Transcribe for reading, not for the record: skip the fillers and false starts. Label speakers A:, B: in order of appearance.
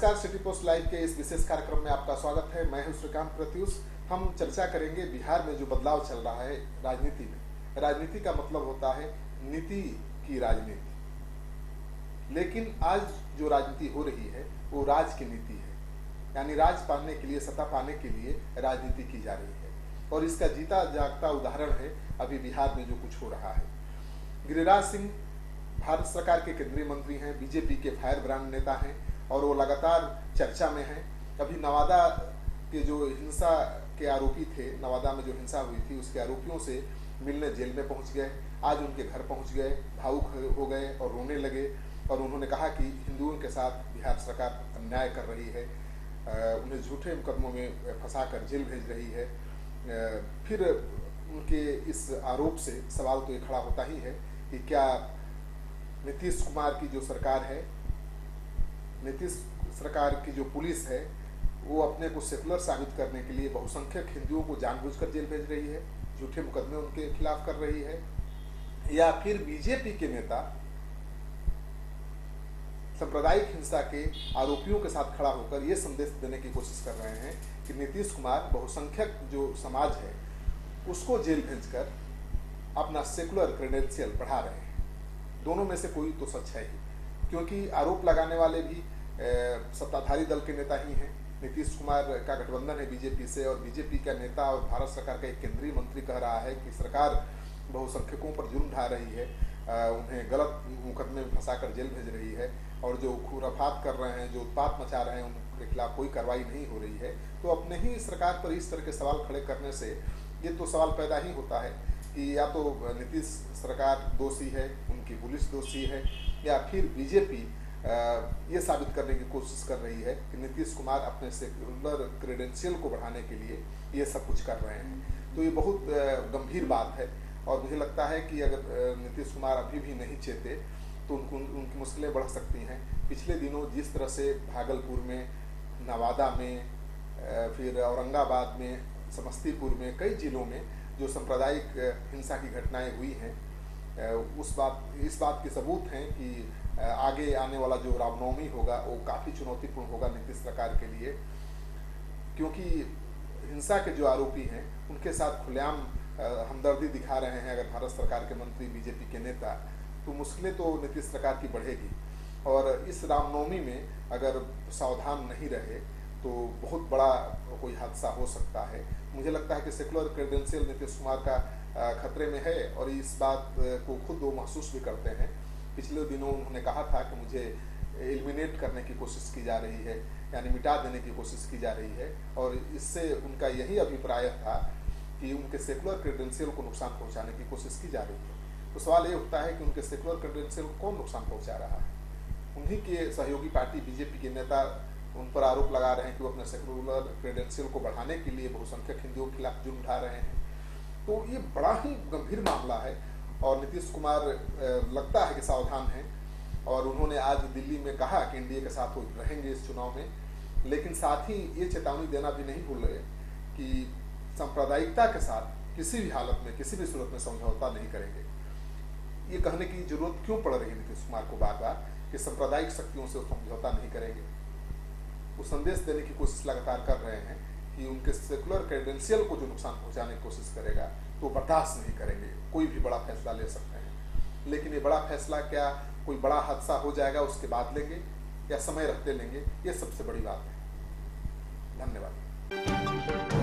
A: नमस्कार, city post live के इस विशेष कार्यक्रम में आपका स्वागत है। मैं हूं श्रीकांत प्रत्युष। हम चर्चा करेंगे बिहार में जो बदलाव चल रहा है राजनीति में। राजनीति का मतलब होता है नीति की राजनीति, लेकिन आज जो राजनीति हो रही है वो राज की नीति है, यानी राज पाने के लिए, सत्ता पाने के लिए राजनीति की जा रही है। और इसका जीता जागता उदाहरण है अभी बिहार में जो कुछ हो रहा है। गिरिराज सिंह भारत सरकार के केंद्रीय मंत्री हैं, बीजेपी के फायर ब्रांड नेता हैं और वो लगातार चर्चा में हैं। अभी नवादा के जो हिंसा के आरोपी थे, नवादा में जो हिंसा हुई थी उसके आरोपियों से मिलने जेल में पहुंच गए। आज उनके घर पहुंच गए, भावुक हो गए और रोने लगे और उन्होंने कहा कि हिंदुओं के साथ बिहार सरकार अन्याय कर रही है, उन्हें झूठे मुकदमों में फंसाकर जेल भेज रही है। फिर उनके इस आरोप से सवाल तो ये खड़ा होता ही है कि क्या नीतीश कुमार की जो सरकार है, नीतीश सरकार की जो पुलिस है, वो अपने को सेकुलर साबित करने के लिए बहुसंख्यक हिंदुओं को जानबूझकर जेल भेज रही है, झूठे मुकदमे उनके खिलाफ कर रही है, या फिर बीजेपी के नेता सांप्रदायिक हिंसा के आरोपियों के साथ खड़ा होकर ये संदेश देने की कोशिश कर रहे हैं कि नीतीश कुमार बहुसंख्यक जो समाज है उसको जेल भेजकर अपना सेकुलर क्रेडेंशियल बढ़ा रहे हैं। दोनों में से कोई तो सच है ही, क्योंकि आरोप लगाने वाले भी सत्ताधारी दल के नेता ही हैं। नीतीश कुमार का गठबंधन है बीजेपी से और बीजेपी का नेता और भारत सरकार का एक केंद्रीय मंत्री कह रहा है कि सरकार बहुसंख्यकों पर जुर्म ढा रही है, उन्हें गलत मुकदमे में फंसाकर जेल भेज रही है और जो खुराफात कर रहे हैं, जो उत्पात मचा रहे हैं, उनके खिलाफ कोई कार्रवाई नहीं हो रही है। तो अपने ही सरकार पर इस तरह के सवाल खड़े करने से ये तो सवाल पैदा ही होता है कि या तो नीतीश सरकार दोषी है, उनकी पुलिस दोषी है, या फिर बीजेपी ये साबित करने की कोशिश कर रही है कि नीतीश कुमार अपने सेकुलर क्रेडेंशियल को बढ़ाने के लिए ये सब कुछ कर रहे हैं। तो ये बहुत गंभीर बात है और मुझे लगता है कि अगर नीतीश कुमार अभी भी नहीं चेते तो उनकी मुश्किलें बढ़ सकती हैं। पिछले दिनों जिस तरह से भागलपुर में, नवादा में, फिर औरंगाबाद में, समस्तीपुर में, कई जिलों में जो सांप्रदायिक हिंसा की घटनाएं हुई हैं, इस बात के सबूत हैं कि आगे आने वाला जो रामनवमी होगा वो काफ़ी चुनौतीपूर्ण होगा नीतीश सरकार के लिए, क्योंकि हिंसा के जो आरोपी हैं उनके साथ खुलेआम हमदर्दी दिखा रहे हैं अगर भारत सरकार के मंत्री, बीजेपी के नेता, तो मुश्किलें तो नीतीश सरकार की बढ़ेगी। और इस रामनवमी में अगर सावधान नहीं रहे तो बहुत बड़ा कोई हादसा हो सकता है। मुझे लगता है कि सेकुलर क्रेडेंशियल नीतीश कुमार का खतरे में है और इस बात को खुद वो महसूस भी करते हैं। पिछले दिनों उन्होंने कहा था कि मुझे एलिमिनेट करने की कोशिश की जा रही है, यानी मिटा देने की कोशिश की जा रही है, और इससे उनका यही अभिप्राय था कि उनके सेकुलर क्रेडेंशियल को नुकसान पहुँचाने की कोशिश की जा रही है। तो सवाल ये उठता है कि उनके सेकुलर क्रेडेंशियल को कौन नुकसान पहुँचा रहा है? उन्हीं के सहयोगी पार्टी बीजेपी के नेता उन पर आरोप लगा रहे हैं कि वो अपने सेकुलर क्रेडेंशियल को बढ़ाने के लिए बहुसंख्यक हिंदुओं के खिलाफ जुर्म उठा रहे हैं। तो ये बड़ा ही गंभीर मामला है और नीतीश कुमार लगता है कि सावधान हैं और उन्होंने आज दिल्ली में कहा कि एनडीए के साथ वो रहेंगे इस चुनाव में, लेकिन साथ ही ये चेतावनी देना भी नहीं भूल रहे कि सांप्रदायिकता के साथ किसी भी हालत में, किसी भी सूरत में समझौता नहीं करेंगे। ये कहने की जरूरत क्यों पड़ रही है नीतीश कुमार को बार बार कि सांप्रदायिक शक्तियों से समझौता नहीं करेंगे? वो संदेश देने की कोशिश लगातार कर रहे हैं कि उनके सेकुलर क्रेडेंशियल को जो नुकसान पहुंचाने की कोशिश करेगा तो बर्दाश्त नहीं करेंगे। कोई भी बड़ा फैसला ले सकते हैं, लेकिन ये बड़ा फैसला क्या कोई बड़ा हादसा हो जाएगा उसके बाद लेंगे या समय रहते लेंगे, ये सबसे बड़ी बात है। धन्यवाद।